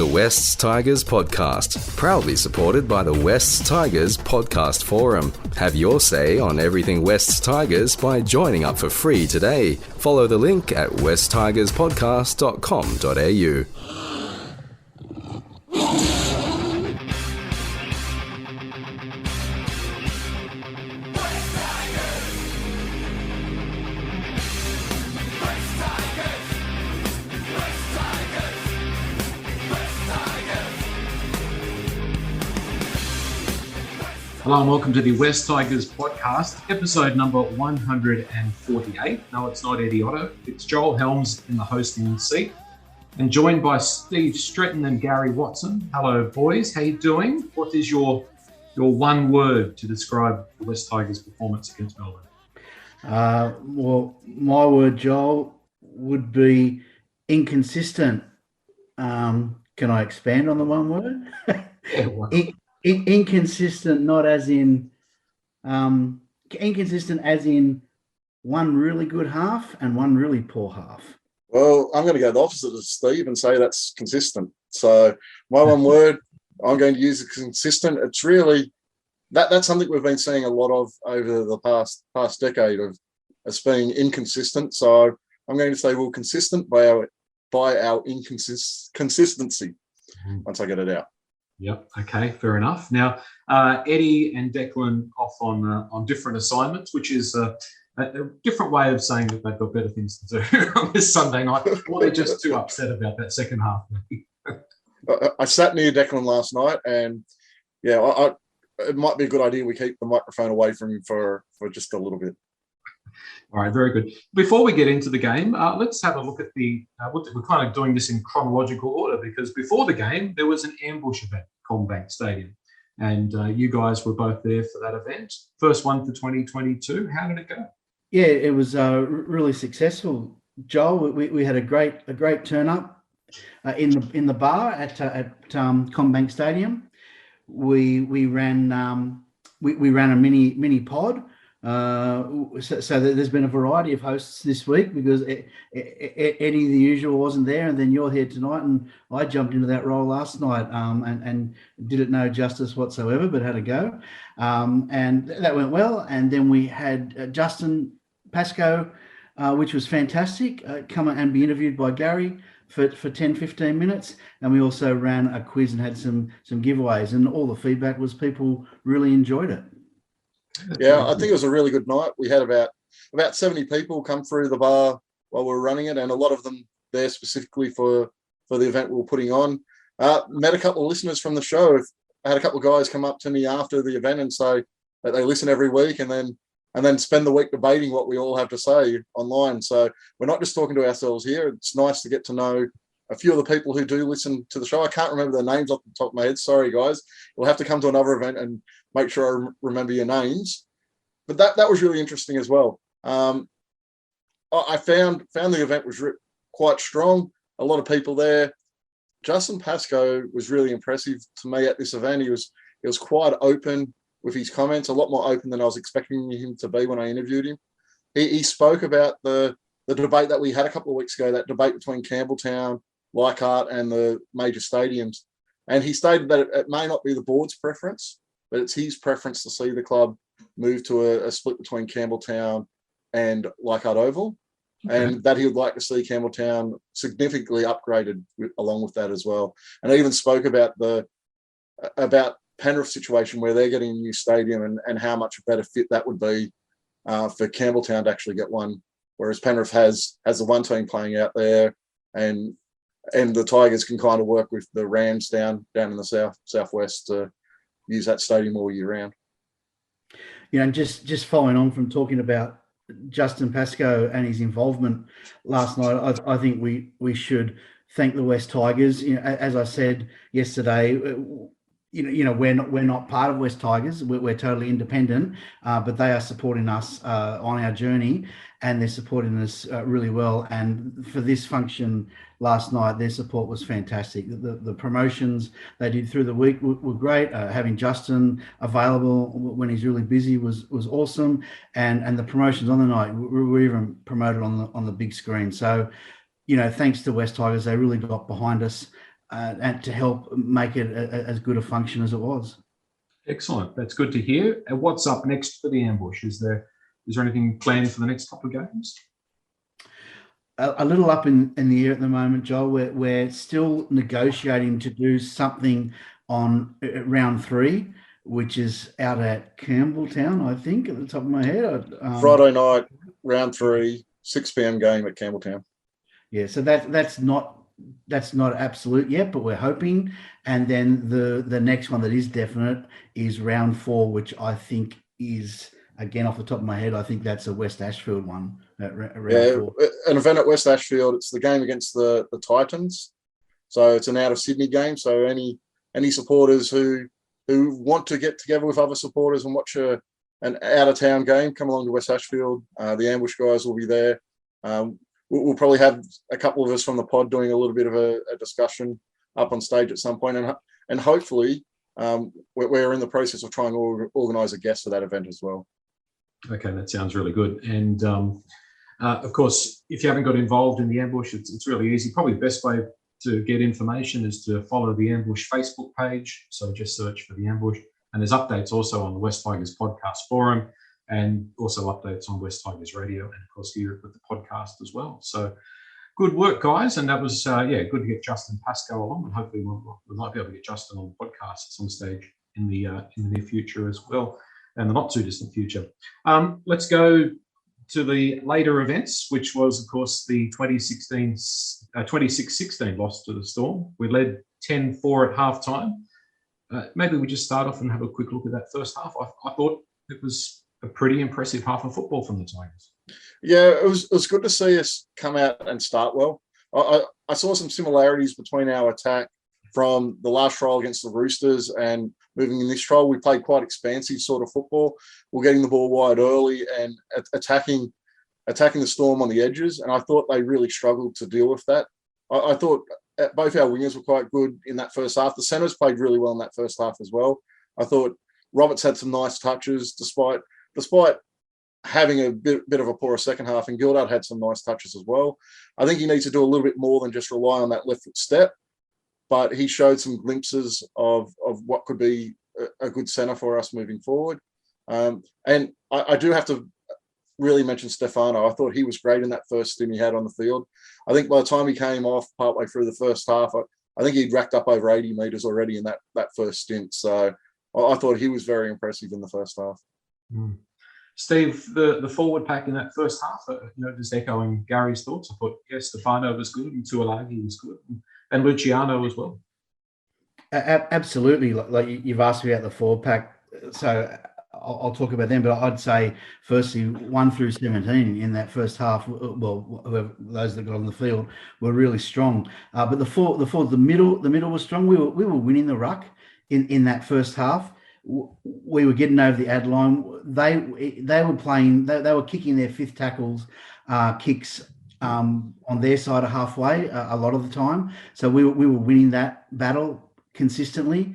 The Wests Tigers Podcast, proudly supported by the Wests Tigers Podcast Forum. Have your say on everything Wests Tigers by joining up for free today. Follow the link at westtigerspodcast.com.au. Hello and welcome to the West Tigers podcast, episode number 148. No, it's not Eddie Otto. It's Joel Helms in the hosting seat and joined by Steve Stretton and Gary Watson. Hello, boys. How you doing? What is your one word to describe the West Tigers' performance against Melbourne? Well, my word, Joel, would be inconsistent. Can I expand on the one word? Yeah, well. Inconsistent, not as in inconsistent as in one really good half and one really poor half. Well, I'm going to go the opposite of Steve and say that's consistent. So my one word, I'm going to use is consistent. It's really that's something we've been seeing a lot of over the past decade of us being inconsistent. So I'm going to say we're consistent by our consistency once I get it out. Yep. Okay. Fair enough. Now, Eddie and Declan off on different assignments, which is a different way of saying that they've got better things to do on this Sunday night, or they're just too upset about that second half. I sat near Declan last night, and yeah, it might be a good idea we keep the microphone away from him for just a little bit. All right, very good. Before we get into the game, let's have a look at we're kind of doing this in chronological order because before the game, there was an ambush event at CommBank Stadium. And you guys were both there for that event. First one for 2022. How did it go? Yeah, it was really successful, Joel. We had a great turn up in the bar at CommBank Stadium. We ran a mini pod. So there's been a variety of hosts this week because Eddie, the usual, wasn't there, and then you're here tonight, and I jumped into that role last night and did it no justice whatsoever, but had a go, and that went well. And then we had Justin Pascoe, which was fantastic, come and be interviewed by Gary for 10-15 minutes, and we also ran a quiz and had some giveaways, and all the feedback was people really enjoyed it. Yeah, I think it was a really good night. We had about 70 people come through the bar while we were running it, and a lot of them there specifically for the event we were putting on. Met a couple of listeners from the show. I had a couple of guys come up to me after the event and say that they listen every week and then spend the week debating what we all have to say online. So we're not just talking to ourselves here. It's nice to get to know a few of the people who do listen to the show. I can't remember their names off the top of my head. Sorry, guys. We'll have to come to another event and make sure I remember your names. But that was really interesting as well. I found the event was quite strong. A lot of people there. Justin Pascoe was really impressive to me at this event. He was quite open with his comments, a lot more open than I was expecting him to be when I interviewed him. He spoke about the debate that we had a couple of weeks ago, that debate between Campbelltown, Leichhardt and the major stadiums. And he stated that it may not be the board's preference, but it's his preference to see the club move to a split between Campbelltown and Leichhardt Oval, and that he would like to see Campbelltown significantly upgraded along with that as well. And I even spoke about Penrith's situation where they're getting a new stadium and how much a better fit that would be for Campbelltown to actually get one, whereas Penrith has the one team playing out there, and the Tigers can kind of work with the Rams down in the southwest to use that stadium all year round. And just following on from talking about Justin Pascoe and his involvement last night, I think we should thank the West Tigers. As I said yesterday, we're not part of West Tigers. We're totally independent, but they are supporting us on our journey, and they're supporting us really well. And for this function last night, their support was fantastic. The promotions they did through the week were great. Having Justin available when he's really busy was awesome, and the promotions on the night were even promoted on the big screen. So, thanks to West Tigers, they really got behind us. and to help make it as good a function as it was. Excellent. That's good to hear. And what's up next for the Ambush? Is there anything planned for the next couple of games? A little up in the air at the moment, Joel. We're still negotiating to do something on round 3, which is out at Campbelltown, I think, at the top of my head. Friday night, round 3, 6 p.m. game at Campbelltown. Yeah, so that's not absolute yet, but we're hoping. And then the next one that is definite is round 4, which I think is, again, off the top of my head, I think that's a West Ashfield one. Yeah, 4. An event at West Ashfield. It's the game against the Titans. So it's an out of Sydney game. So any supporters who want to get together with other supporters and watch an out of town game, come along to West Ashfield. The Ambush guys will be there. We'll probably have a couple of us from the pod doing a little bit of a discussion up on stage at some point, and hopefully we're in the process of trying to organise a guest for that event as well. Okay, that sounds really good. And of course, if you haven't got involved in the Ambush, it's really easy. Probably the best way to get information is to follow the Ambush Facebook page. So just search for the Ambush, and there's updates also on the West Tigers podcast forum, and also updates on West Tigers Radio, and of course here with the podcast as well. So good work, guys. And that was, good to get Justin Pascoe along, and hopefully we might be able to get Justin on the podcast at some stage in the near future as well, and the not too distant future. Let's go to the later events, which was, of course, the 26-16 loss to the Storm. We led 10-4 at halftime. Maybe we just start off and have a quick look at that first half. I thought it was a pretty impressive half of football from the Tigers. Yeah, it was good to see us come out and start well. I saw some similarities between our attack from the last trial against the Roosters and moving in this trial. We played quite expansive sort of football. We're getting the ball wide early and attacking the Storm on the edges, and I thought they really struggled to deal with that. I thought both our wingers were quite good in that first half. The centres played really well in that first half as well. I thought Roberts had some nice touches despite having a bit of a poorer second half, and Gildart had some nice touches as well. I think he needs to do a little bit more than just rely on that left foot step, but he showed some glimpses of what could be a good centre for us moving forward. And I do have to really mention Stefano. I thought he was great in that first stint he had on the field. I think by the time he came off partway through the first half, I think he'd racked up over 80 metres already in that first stint. So I thought he was very impressive in the first half. Mm. Steve, the forward pack in that first half, just echoing Gary's thoughts. I thought, yes, Stefano was good and Tuolagi was good, and Luciano as well. Absolutely. Like you've asked me about the forward pack, so I'll talk about them, but I'd say firstly 1 through 17 in that first half. Well, those that got on the field were really strong. But the middle was strong. We were winning the ruck in that first half. We were getting over the ad line. They were playing. They were kicking their fifth tackles, kicks on their side of halfway a lot of the time. So we were winning that battle consistently.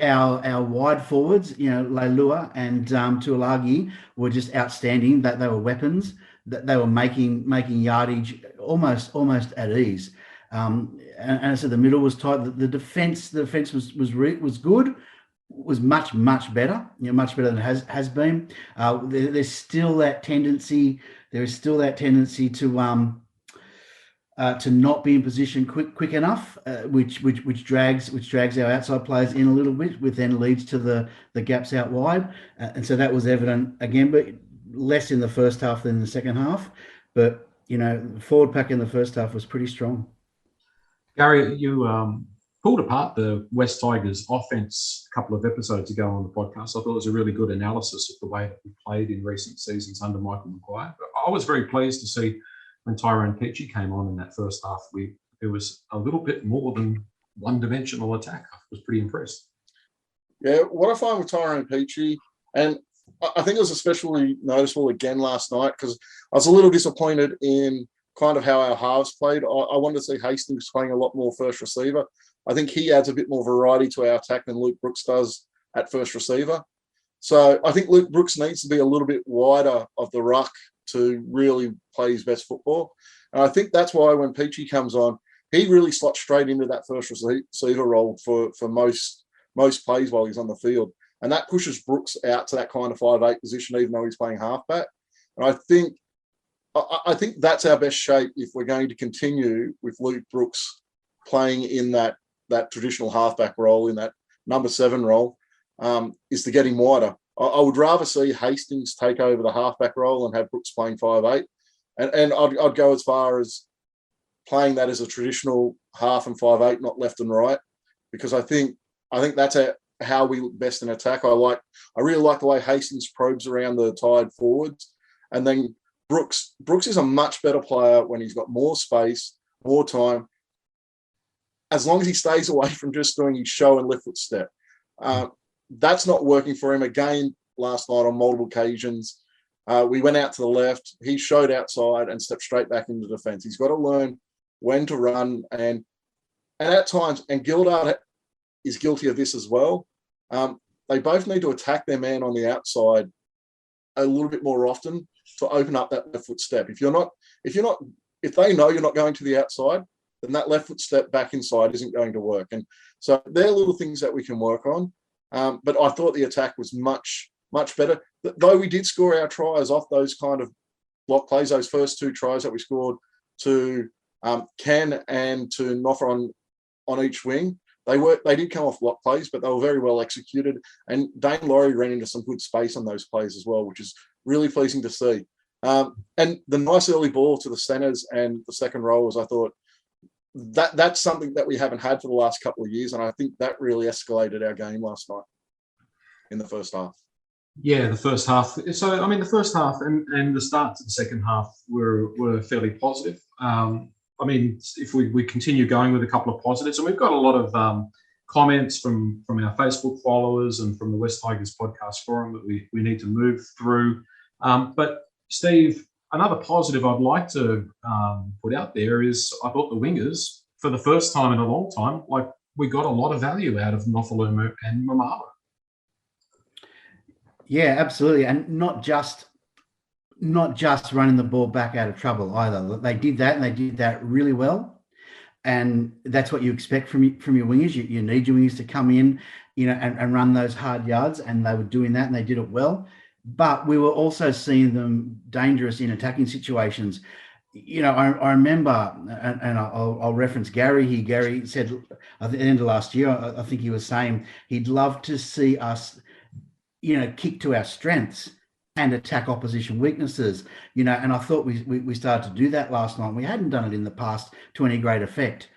Our wide forwards, Leilua and Tuolagi were just outstanding. That they were weapons. That they were making yardage almost at ease. And so the middle was tight. The defense was good. Was much better. Much better than it has been. There's still that tendency. There is still that tendency to not be in position quick enough, which drags our outside players in a little bit, which then leads to the gaps out wide. And so that was evident again, but less in the first half than in the second half. But the forward pack in the first half was pretty strong. Gary, you pulled apart the West Tigers offense a couple of episodes ago on the podcast. I thought it was a really good analysis of the way that we played in recent seasons under Michael Maguire. But I was very pleased to see when Tyrone Peachey came on in that first half, it was a little bit more than one-dimensional attack. I was pretty impressed. Yeah, what I find with Tyrone Peachey, and I think it was especially noticeable again last night, because I was a little disappointed in kind of how our halves played. I wanted to see Hastings playing a lot more first receiver. I think he adds a bit more variety to our attack than Luke Brooks does at first receiver. So I think Luke Brooks needs to be a little bit wider of the ruck to really play his best football. And I think that's why when Peachey comes on, he really slots straight into that first receiver role for most plays while he's on the field. And that pushes Brooks out to that kind of 5'8" position, even though he's playing halfback. And I think that's our best shape if we're going to continue with Luke Brooks playing in that traditional halfback role, in that number 7 role, is to get him wider. I would rather see Hastings take over the halfback role and have Brooks playing 5'8", and I'd go as far as playing that as a traditional half and 5'8", not left and right, because I think that's how we look best in attack. I really like the way Hastings probes around the tired forwards, and then Brooks is a much better player when he's got more space, more time, as long as he stays away from just doing his show and left foot step. That's not working for him again last night on multiple occasions. We went out to the left. He showed outside and stepped straight back into defence. He's got to learn when to run, and at times, and Gildart is guilty of this as well. They both need to attack their man on the outside a little bit more often to open up that left foot step. If they know you're not going to the outside, then that left foot step back inside isn't going to work. And so they're little things that we can work on. But I thought the attack was much, much better. Though we did score our tries off those kind of block plays, those first 2 tries that we scored to Ken and to Noffer on each wing, they did come off block plays, but they were very well executed. And Dane Laurie ran into some good space on those plays as well, which is really pleasing to see. And the nice early ball to the centres and the second rowers, I thought that's something that we haven't had for the last couple of years, and I think that really escalated our game last night in the first half. Yeah, the first half. So, I mean, the first half and the start to the second half were fairly positive. I mean, if we continue going with a couple of positives, and we've got a lot of comments from our Facebook followers and from the West Tigers podcast forum that we need to move through. But Steve, another positive I'd like to put out there is I thought the wingers, for the first time in a long time, like we got a lot of value out of Nofoaluma and Mamalo. Yeah, absolutely, and not just running the ball back out of trouble either. They did that, and they did that really well. And that's what you expect from your wingers. You need your wingers to come in, and run those hard yards, and they were doing that, and they did it well. But we were also seeing them dangerous in attacking situations. I remember, and I'll reference Gary here. Gary said at the end of last year, I think he was saying he'd love to see us, kick to our strengths and attack opposition weaknesses, and I thought we started to do that last night. We hadn't done it in the past to any great effect,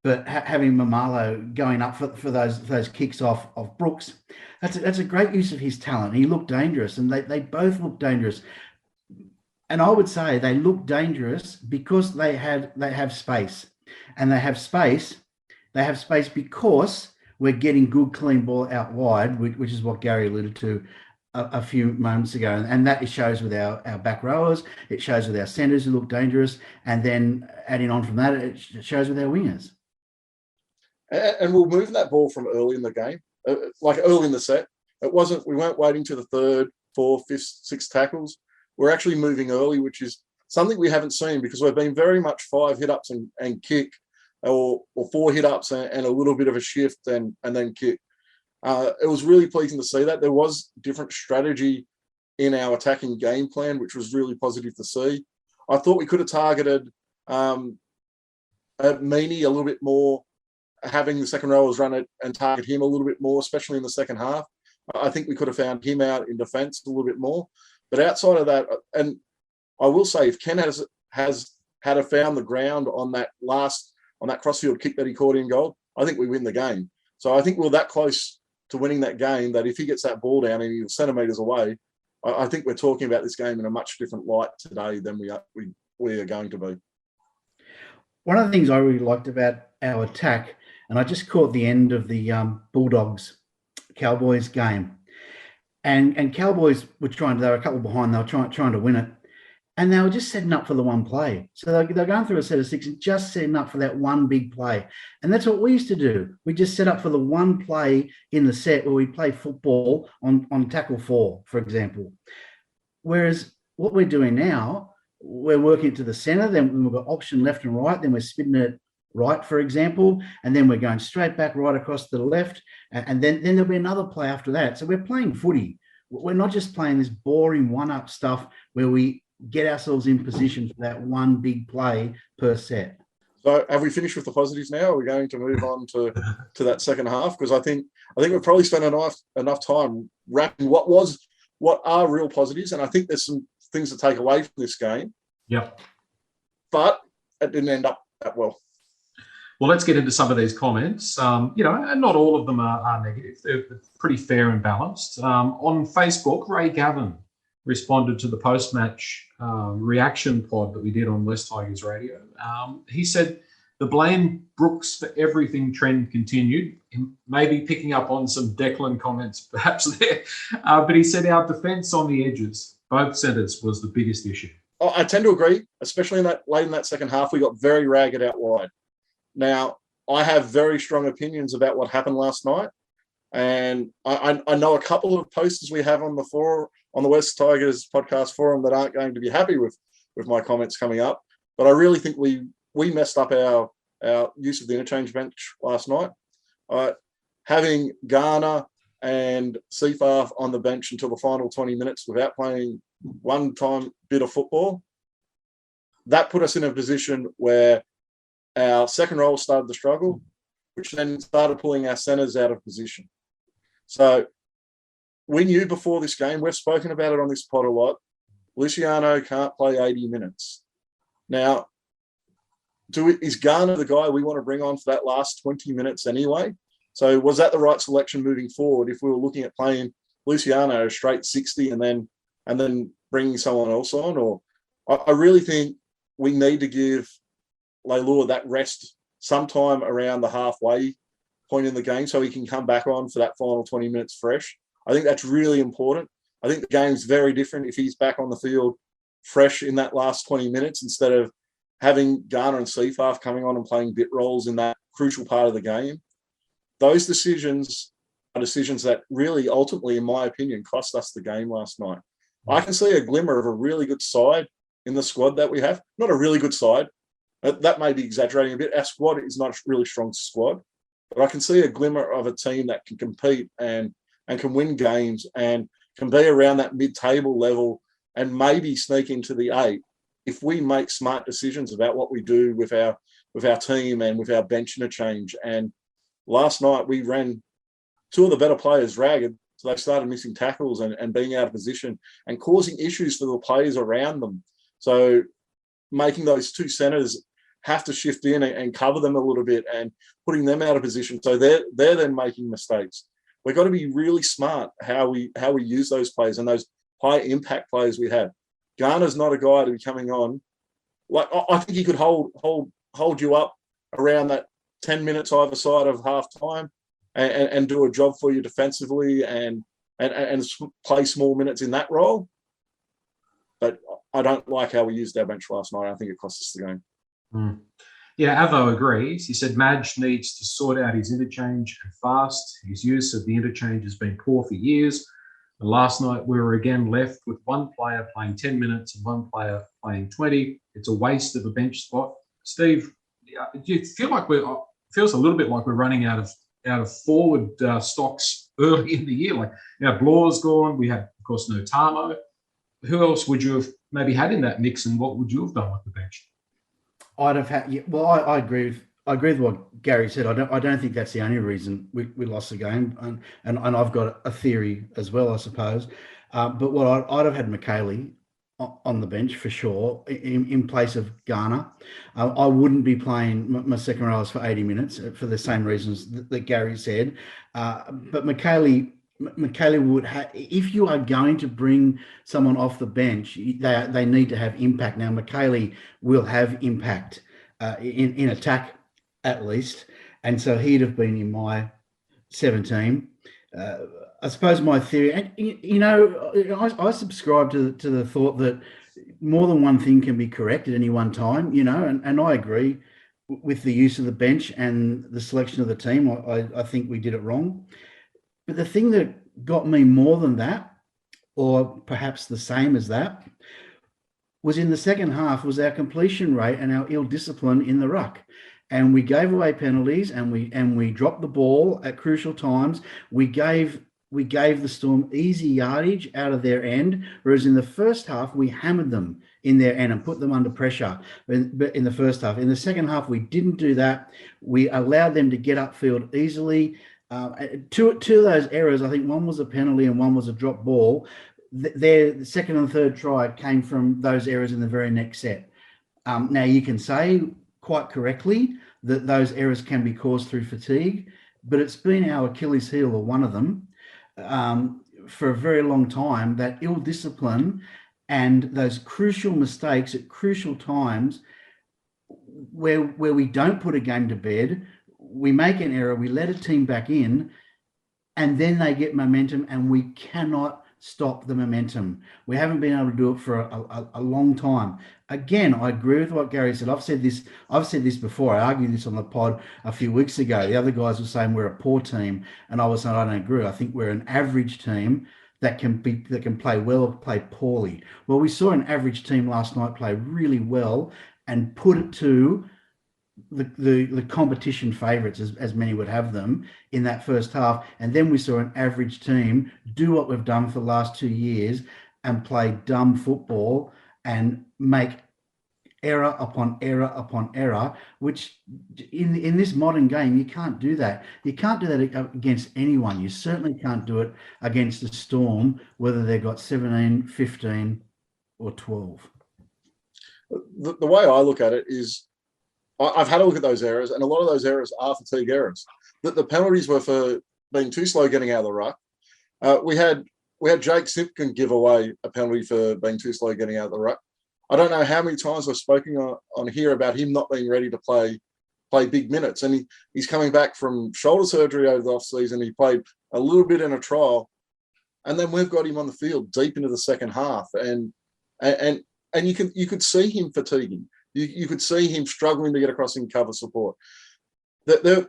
but having Mamalo going up for those kicks off of Brooks, that's a great use of his talent. He looked dangerous, and they both looked dangerous. And I would say they look dangerous because they have space, and they have space because we're getting good clean ball out wide, which is what Gary alluded to a few moments ago, and that shows with our back rowers, it shows with our centres who look dangerous, and then adding on from that, it shows with our wingers. And we're moving that ball from early in the game, like early in the set. We weren't waiting to the 3rd, 4th, 5th, 6th tackles. We're actually moving early, which is something we haven't seen because we've been very much 5 hit-ups and kick, or 4 hit-ups and a little bit of a shift and then kick. It was really pleasing to see that. There was different strategy in our attacking game plan, which was really positive to see. I thought we could have targeted Meany a little bit more, having the second rowers run it and target him a little bit more, especially in the second half. I think we could have found him out in defence a little bit more. But outside of that, and I will say, if Ken has had found the ground on that crossfield kick that he caught in goal, I think we win the game. So I think we're that close to winning that game that if he gets that ball down and he's centimetres away, I think we're talking about this game in a much different light today than we are going to be. One of the things I really liked about our attack, and I just caught the end of the Bulldogs Cowboys game, and Cowboys they were a couple behind, they were trying to win it, and they were just setting up for the one play. So they're going through a set of 6 and just setting up for that one big play. And that's what we used to do. We just set up for the one play in the set where we play football on tackle 4, for example. Whereas what we're doing now, we're working it to the centre, then we've got option left and right, then we're spinning it right, for example, and then we're going straight back right across to the left, and then there'll be another play after that. So we're playing footy. We're not just playing this boring one-up stuff where we get ourselves in position for that one big play per set. So have we finished with the positives now? Are we going to move on to that second half? Because I think we've probably spent enough time wrapping what are real positives, and I think there's some things to take away from this game. Yep. But it didn't end up that well. Well, let's get into some of these comments. And not all of them are negative. They're pretty fair and balanced. On Facebook, Ray Gavin responded to the post-match reaction pod that we did on West Tigers Radio. He said, the blame Brooks for everything trend continued, maybe picking up on some Declan comments perhaps there. But he said our defence on the edges, both centres, was the biggest issue. I tend to agree, especially late in that second half. We got very ragged out wide. Now, I have very strong opinions about what happened last night. And I know a couple of posters we have on the West Tigers podcast forum that aren't going to be happy with my comments coming up. But I really think we messed up our use of the interchange bench last night. Having Garner and Seafarth on the bench until the final 20 minutes without playing one time bit of football, that put us in a position where our second row started to struggle, which then started pulling our centres out of position. So we knew before this game, we've spoken about it on this pod a lot, Luciano can't play 80 minutes. Now, is Garner the guy we want to bring on for that last 20 minutes anyway? So was that the right selection moving forward if we were looking at playing Luciano straight 60 and then bringing someone else on? Or I really think we need to give Leilua that rest sometime around the halfway point in the game so he can come back on for that final 20 minutes fresh. I think that's really important. I think the game's very different if he's back on the field fresh in that last 20 minutes instead of having Garner and Seafarth coming on and playing bit roles in that crucial part of the game. Those decisions are decisions that really ultimately, in my opinion, cost us the game last night. I can see a glimmer of a really good side in the squad that we have. Not a really good side. That may be exaggerating a bit. Our squad is not a really strong squad, but I can see a glimmer of a team that can compete and can win games and can be around that mid-table level and maybe sneak into the 8 if we make smart decisions about what we do with our team and with our bench interchange. And last night we ran two of the better players ragged, so they started missing tackles and being out of position and causing issues for the players around them. So making those two centres have to shift in and cover them a little bit and putting them out of position. So they're then making mistakes. We've got to be really smart how we use those players and those high impact players we have. Garner's not a guy to be coming on. Like I think he could hold you up around that 10 minutes either side of half time and do a job for you defensively and play small minutes in that role. But I don't like how we used our bench last night. I think it cost us the game. Yeah, Avo agrees. He said Madge needs to sort out his interchange and fast. His use of the interchange has been poor for years. And last night we were again left with one player playing 10 minutes and one player playing 20. It's a waste of a bench spot. Steve, do you feel like feels a little bit like we're running out of forward stocks early in the year? Like, Blaw's gone. We have, of course, no Tamo. Who else would you have maybe had in that mix, and what would you have done with the bench? I'd have had. Yeah, well, I agree with what Gary said. I don't think that's the only reason we lost the game, and I've got a theory as well, I suppose. But what I'd have had McKaylee on the bench for sure in place of Garner. I wouldn't be playing my second rowers for 80 minutes for the same reasons that Gary said. But McKaylee would have, if you are going to bring someone off the bench, they need to have impact. Now, McKaylee will have impact in attack at least, and so he'd have been in my 17. I suppose my theory, and I subscribe to the thought that more than one thing can be correct at any one time, and I agree with the use of the bench and the selection of the team. I think we did it wrong. But the thing that got me more than that, or perhaps the same as that, was in the second half was our completion rate and our ill discipline in the ruck. and we gave away penalties, and we dropped the ball at crucial times. We gave the Storm easy yardage out of their end, whereas in the first half we hammered them in their end and put them under pressure. But in the first half, in the second half, we didn't do that. We allowed them to get upfield easily. Two of those errors, I think one was a penalty and one was a drop ball. The second and third try came from those errors in the very next set. Now, you can say quite correctly that those errors can be caused through fatigue, but it's been our Achilles heel, or one of them, for a very long time, that ill discipline and those crucial mistakes at crucial times where we don't put a game to bed, we make an error, we let a team back in, and then they get momentum, and we cannot stop the momentum. We haven't been able to do it for a long time. Again, I agree with what Gary said. I've said this before. I argued this on the pod a few weeks ago. The other guys were saying we're a poor team, and I was saying I don't agree. I think we're an average team that can play well or play poorly. Well, we saw an average team last night play really well and put it to the competition favourites, as many would have them, in that first half. And then we saw an average team do what we've done for the last 2 years and play dumb football and make error upon error upon error, which in this modern game, you can't do that. You can't do that against anyone. You certainly can't do it against the Storm, whether they've got 17, 15 or 12. The way I look at it is, I've had a look at those errors, and a lot of those errors are fatigue errors. The penalties were for being too slow getting out of the ruck. We had Jake Simpkin give away a penalty for being too slow getting out of the ruck. I don't know how many times I've spoken on here about him not being ready to play big minutes, and he's coming back from shoulder surgery over the off season. He played a little bit in a trial, and then we've got him on the field deep into the second half, and you could see him fatiguing. You could see him struggling to get across in cover support. There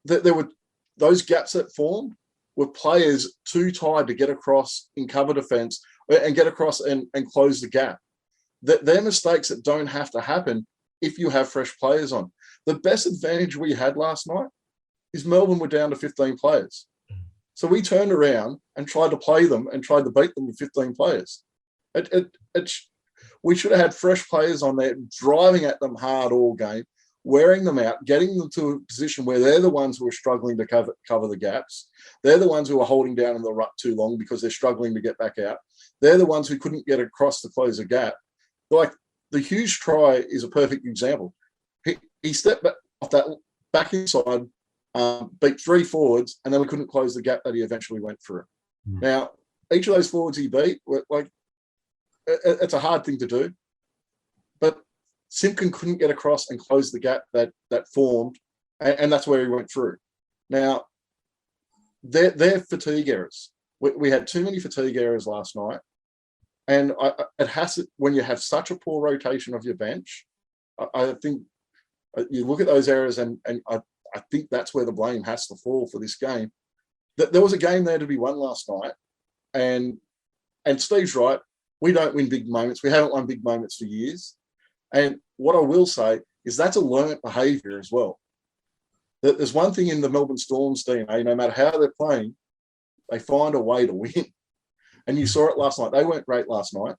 were those gaps that formed were players too tired to get across in cover defence and get across and close the gap. They're mistakes that don't have to happen if you have fresh players on. The best advantage we had last night is Melbourne were down to 15 players. So we turned around and tried to play them and tried to beat them with 15 players. We should have had fresh players on there, driving at them hard all game, wearing them out, getting them to a position where they're the ones who are struggling to cover the gaps. They're the ones who are holding down in the ruck too long because they're struggling to get back out. They're the ones who couldn't get across to close the gap. Like, the Hughes try is a perfect example. He stepped back off that back inside, beat 3 forwards, and then we couldn't close the gap that he eventually went through. Now, each of those forwards he beat were like, it's a hard thing to do, but Simpkin couldn't get across and close the gap that formed, and that's where he went through. Now, they're fatigue errors. We had too many fatigue errors last night, and it has to, when you have such a poor rotation of your bench, I think you look at those errors, and I think that's where the blame has to fall for this game. There was a game there to be won last night, and Steve's right. We don't win big moments. We haven't won big moments for years. And what I will say is that's a learnt behaviour as well. There's one thing in the Melbourne Storm's DNA, no matter how they're playing, they find a way to win. And you saw it last night. They weren't great last night,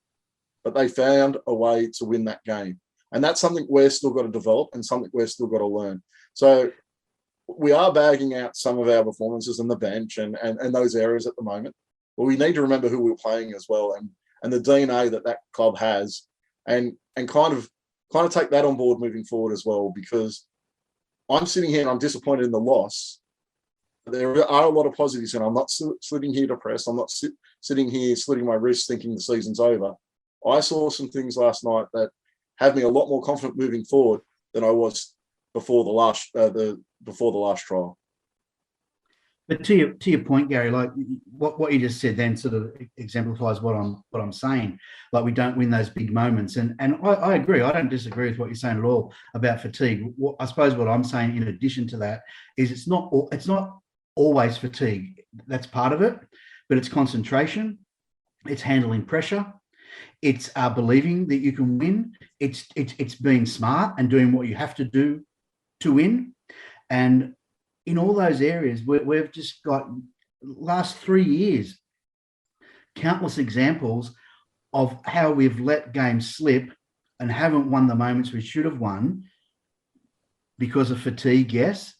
but they found a way to win that game. And that's something we're still got to develop and something we're still got to learn. So we are bagging out some of our performances on the bench and those areas at the moment. But we need to remember who we're playing as well, and the DNA that club has, and kind of take that on board moving forward as well, because I'm sitting here and I'm disappointed in the loss. There are a lot of positives, and I'm not sitting here depressed. I'm not sitting here slitting my wrists thinking the season's over. I saw some things last night that have me a lot more confident moving forward than I was before the last trial. But to your point, Gary, like what you just said then sort of exemplifies what I'm saying. Like, we don't win those big moments, and I agree. I don't disagree with what you're saying at all about fatigue. I suppose what I'm saying in addition to that is it's not always fatigue. That's part of it, but it's concentration, it's handling pressure, it's believing that you can win. It's being smart and doing what you have to do to win. And in all those areas, we've just got last 3 years, countless examples of how we've let games slip and haven't won the moments we should have won because of fatigue, yes,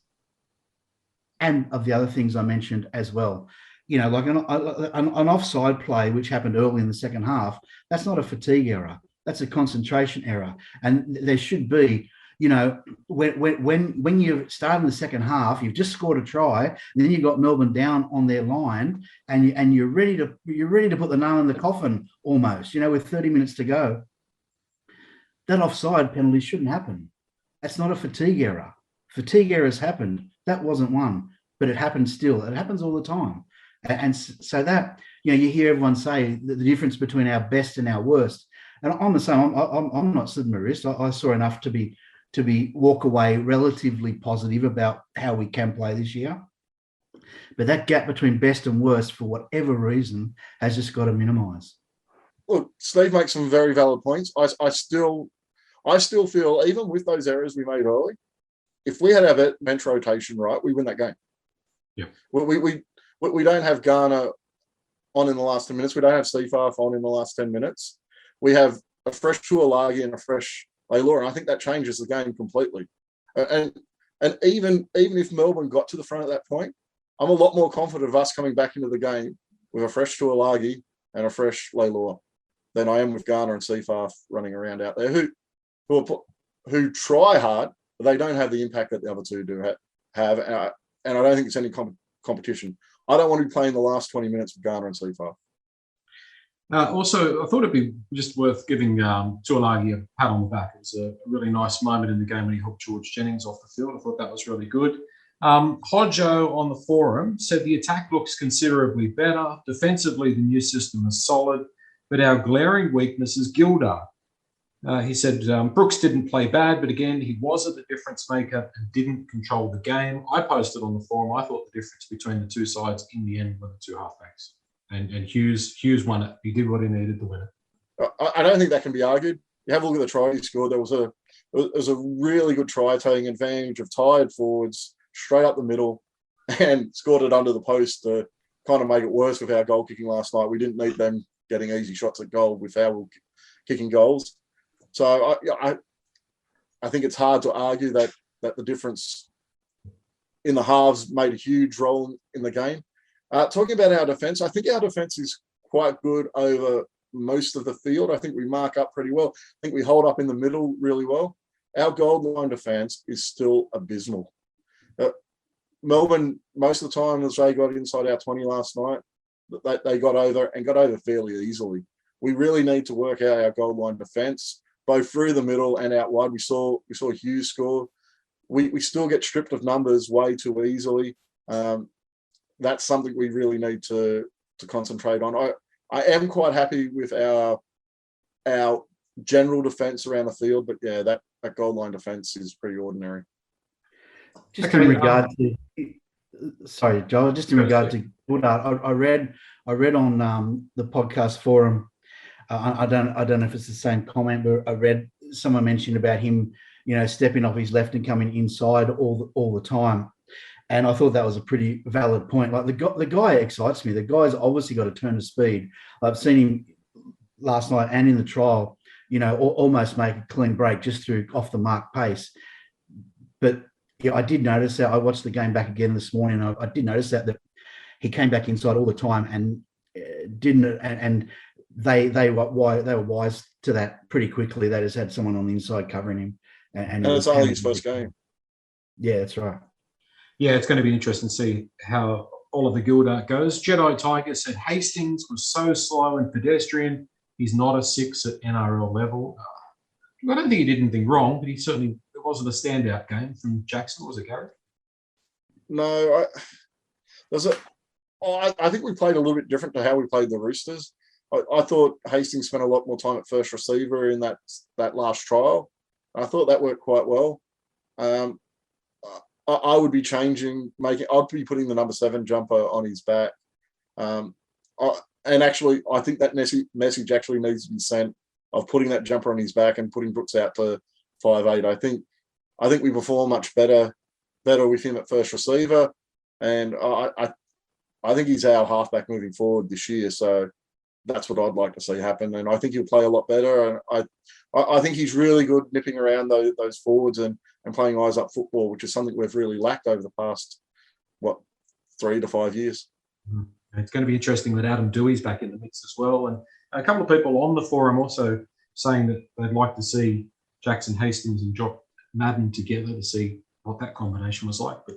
and of the other things I mentioned as well. Like an offside play, which happened early in the second half, that's not a fatigue error. That's a concentration error. And there should be, when you start in the second half, you've just scored a try, and then you've got Melbourne down on their line, and you're ready to put the nail in the coffin almost, with 30 minutes to go. That offside penalty shouldn't happen. That's not a fatigue error. Fatigue errors happened. That wasn't one, but it happens still. It happens all the time. And so that, you hear everyone say that the difference between our best and our worst. And I'm the same. I'm not slipping my wrist. I saw enough to be walk away relatively positive about how we can play this year. But that gap between best and worst, for whatever reason, has just got to minimise. Look, Steve makes some very valid points. I still feel, even with those errors we made early, if we had our bench rotation right, we win that game. Yeah. We don't have Garner on in the last 10 minutes. We don't have Seafarth on in the last 10 minutes. We have a fresh Tuolagi and a fresh Leilua, and I think that changes the game completely. And even if Melbourne got to the front at that point, I'm a lot more confident of us coming back into the game with a fresh Tuolagi and a fresh Leilua than I am with Garner and Seafarth running around out there who try hard, but they don't have the impact that the other two do have. And I don't think it's any competition. I don't want to be playing the last 20 minutes with Garner and Seafarth. Also, I thought it'd be just worth giving Tuolagi a pat on the back. It was a really nice moment in the game when he helped George Jennings off the field. I thought that was really good. Hodjo on the forum said the attack looks considerably better. Defensively, the new system is solid, but our glaring weakness is Gilder. He said Brooks didn't play bad, but again, he wasn't the difference maker and didn't control the game. I posted on the forum, I thought the difference between the two sides in the end were the two halfbacks. And Hughes won it. He did what he needed to win it. I don't think that can be argued. You have a look at the try he scored. There was a really good try, taking advantage of tired forwards, straight up the middle, and scored it under the post to kind of make it worse with our goal kicking last night. We didn't need them getting easy shots at goal with our kicking goals. So I think it's hard to argue that the difference in the halves made a huge role in the game. Talking about our defence, I think our defence is quite good over most of the field. I think we mark up pretty well. I think we hold up in the middle really well. Our gold line defence is still abysmal. Melbourne, most of the time, as they got inside our 20 last night, they got over fairly easily. We really need to work out our gold line defence, both through the middle and out wide. We saw Hughes score. We still get stripped of numbers way too easily. That's something we really need to concentrate on. I am quite happy with our general defence around the field, but yeah, that goal line defence is pretty ordinary. Just in regard to, sorry, Joel, just in regard to Goodhart, I read on the podcast forum. I don't know if it's the same comment, but I read someone mentioned about him, stepping off his left and coming inside all the time. And I thought that was a pretty valid point. Like the guy excites me. The guy's obviously got a turn of speed. I've seen him last night and in the trial, almost make a clean break just through off the mark pace. But yeah, I did notice that. I watched the game back again this morning. I did notice that he came back inside all the time and didn't. And they were wise to that pretty quickly. They just had someone on the inside covering him. And it's only his first game. Yeah, that's right. Yeah, it's going to be interesting to see how Oliver Gilder goes. Jedi Tiger said Hastings was so slow and pedestrian. He's not a 6 at NRL level. I don't think he did anything wrong, but it wasn't a standout game from Jackson, was it, Gary? No, I think we played a little bit different to how we played the Roosters. I thought Hastings spent a lot more time at first receiver in that last trial. I thought that worked quite well. I would be I'd be putting the number 7 jumper on his back. And actually, I think that message actually needs to be sent of putting that jumper on his back and putting Brooks out to 5'8". I think we perform much better with him at first receiver, and I think he's our halfback moving forward this year. So that's what I'd like to see happen, and I think he'll play a lot better. And I think he's really good nipping around those forwards and playing eyes up football, which is something we've really lacked over the past 3 to 5 years. It's going to be interesting that Adam Dewey's back in the mix as well, and a couple of people on the forum also saying that they'd like to see Jackson Hastings and Jock Madden together to see what that combination was like. But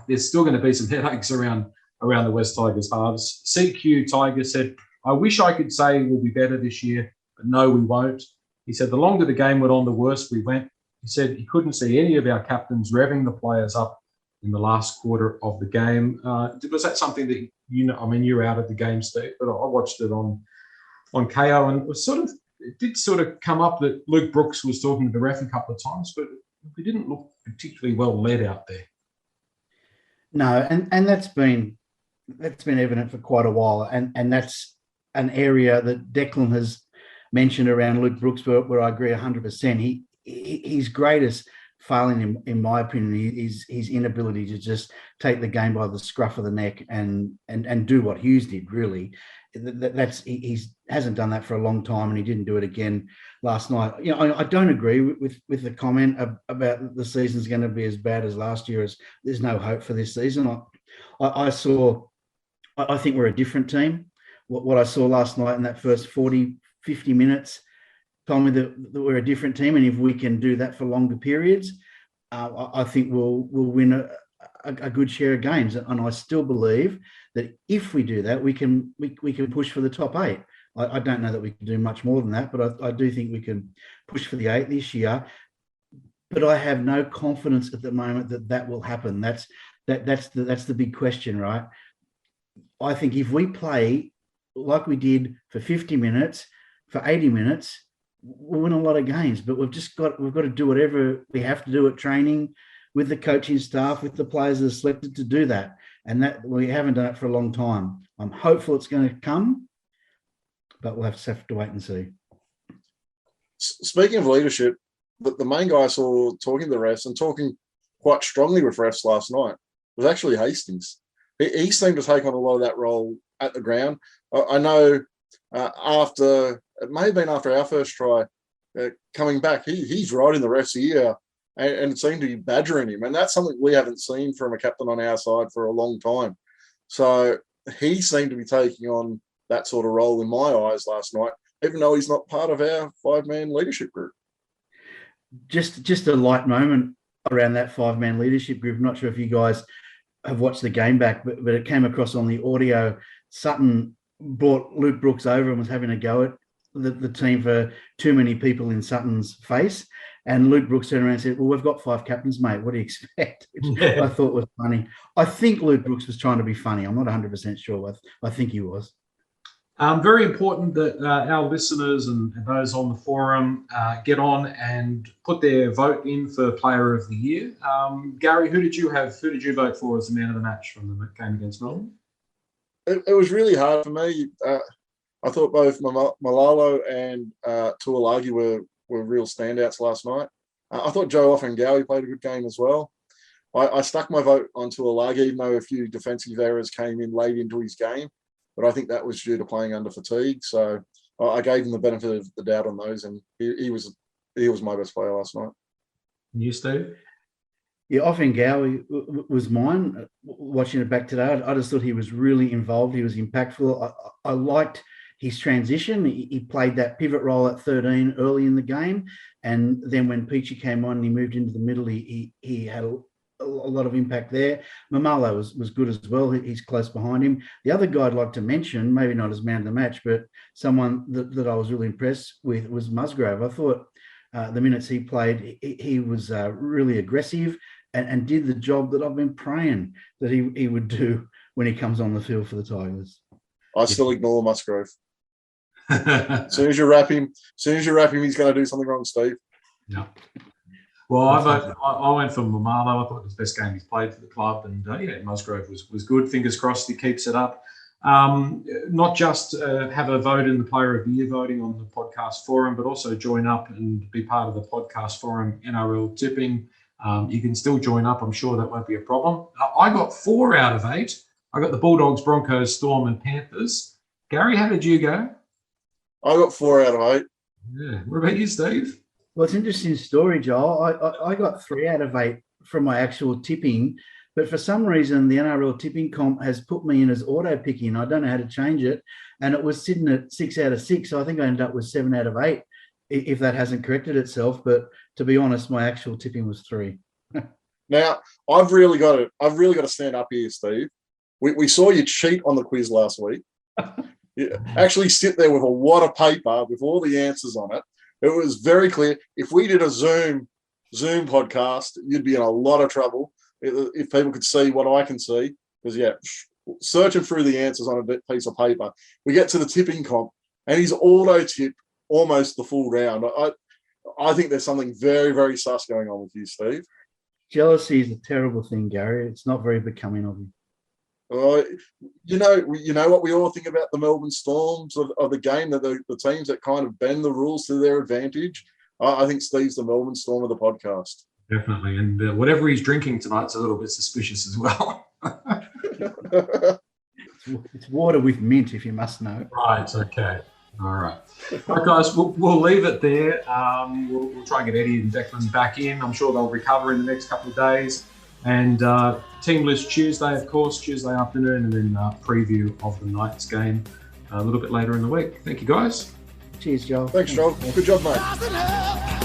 there's still going to be some headaches around the West Tigers halves. CQ Tiger said, "I wish I could say we'll be better this year, but no, we won't." He said, "The longer the game went on, the worse we went." He said he couldn't see any of our captains revving the players up in the last quarter of the game. Was that something that you were out at the game, Steve, but I watched it on KO, and it did sort of come up that Luke Brooks was talking to the ref a couple of times, but we didn't look particularly well led out there. No, and that's been evident for quite a while, and that's an area that Declan has mentioned around Luke Brooks, where I agree 100%. His greatest failing, in my opinion, is his inability to just take the game by the scruff of the neck and do what Hughes did. Really, he hasn't done that for a long time, and he didn't do it again last night. I don't agree with the comment about the season's going to be as bad as last year. As there's no hope for this season. I think we're a different team. What I saw last night in that first 40, 50 minutes told me that we're a different team, and if we can do that for longer periods, I think we'll win a good share of games. And I still believe that if we do that, we can push for the top 8. I don't know that we can do much more than that, but I do think we can push for the 8 this year. But I have no confidence at the moment that will happen. That's the big question, right? I think if we play like we did for 50 minutes, for 80 minutes, we'll win a lot of games. But we've got to do whatever we have to do at training, with the coaching staff, with the players that are selected to do that. And that we haven't done it for a long time. I'm hopeful it's going to come, but we'll have to wait and see. Speaking of leadership, the main guy I saw talking to the refs and talking quite strongly with refs last night was actually Hastings. He seemed to take on a lot of that role at the ground. I know it may have been after our first try, coming back, he's right in the ref's ear and it seemed to be badgering him. And that's something we haven't seen from a captain on our side for a long time. So he seemed to be taking on that sort of role in my eyes last night, even though he's not part of our 5-man leadership group. Just a light moment around that 5-man leadership group. I'm not sure if you guys have watched the game back, but it came across on the audio. Sutton brought Luke Brooks over and was having a go at the team for too many people in Sutton's face. And Luke Brooks turned around and said, "Well, we've got 5 captains, mate. What do you expect?" Which I thought was funny. I think Luke Brooks was trying to be funny. I'm not 100% sure, but I think he was. Very important that our listeners and those on the forum get on and put their vote in for Player of the Year. Gary, who did you vote for as the man of the match from the game against Melbourne? It was really hard for me. I thought both Malalo and Tuolagi were real standouts last night. I thought Joe Offengawi played a good game as well. I stuck my vote on Tuolagi, even though a few defensive errors came in late into his game. But I think that was due to playing under fatigue. So I gave him the benefit of the doubt on those, and he was my best player last night. And you, Steve? Yeah, Offengawi was mine. Watching it back today, I just thought he was really involved. He was impactful. I liked his transition. He played that pivot role at 13 early in the game. And then when Peachy came on and he moved into the middle, he had a lot of impact there. Mamalo was good as well. He's close behind him. The other guy I'd like to mention, maybe not as man of the match, but someone that I was really impressed with was Musgrave. I thought the minutes he played, he was really aggressive and did the job that I've been praying that he would do when he comes on the field for the Tigers. I still ignore Musgrave. As soon as you wrap him, he's going to do something wrong, Steve. No. Well, I went for Mamalo. I thought it was the best game he's played for the club, and Musgrave was good. Fingers crossed he keeps it up. Not just have a vote in the Player of the Year voting on the podcast forum, but also join up and be part of the podcast forum NRL tipping. you can still join up. I'm sure that won't be a problem. I got 4 out of 8. I got the Bulldogs, Broncos, Storm, and Panthers. Gary, how did you go? I got 4 out of 8. Yeah. What about you, Steve? Well, it's an interesting story, Joel. I got 3 out of 8 from my actual tipping, but for some reason, the NRL tipping comp has put me in as auto picking. I don't know how to change it, and it was sitting at 6 out of 6. So I think I ended up with 7 out of 8, if that hasn't corrected itself. But to be honest, my actual tipping was 3. Now, I've really got to stand up here, Steve. We saw you cheat on the quiz last week. You actually sit there with a wad of paper with all the answers on it. It was very clear. If we did a Zoom podcast, you'd be in a lot of trouble if people could see what I can see. Because, searching through the answers on a piece of paper, we get to the tipping comp, and he's auto-tipped almost the full round. I think there's something very, very sus going on with you, Steve. Jealousy is a terrible thing, Gary. It's not very becoming of you. You know what we all think about the Melbourne Storms of the game, that the teams that kind of bend the rules to their advantage. I think Steve's the Melbourne Storm of the podcast. Definitely. And whatever he's drinking tonight's a little bit suspicious as well. It's water with mint, if you must know. Right. Okay. All right. All right, guys, we'll leave it there. We'll try and get Eddie and Declan back in. I'm sure they'll recover in the next couple of days. And team list Tuesday, of course, Tuesday afternoon, and then preview of the Knights game a little bit later in the week. Thank you, guys. Cheers, Joel. Thanks, Joel. Good job, mate.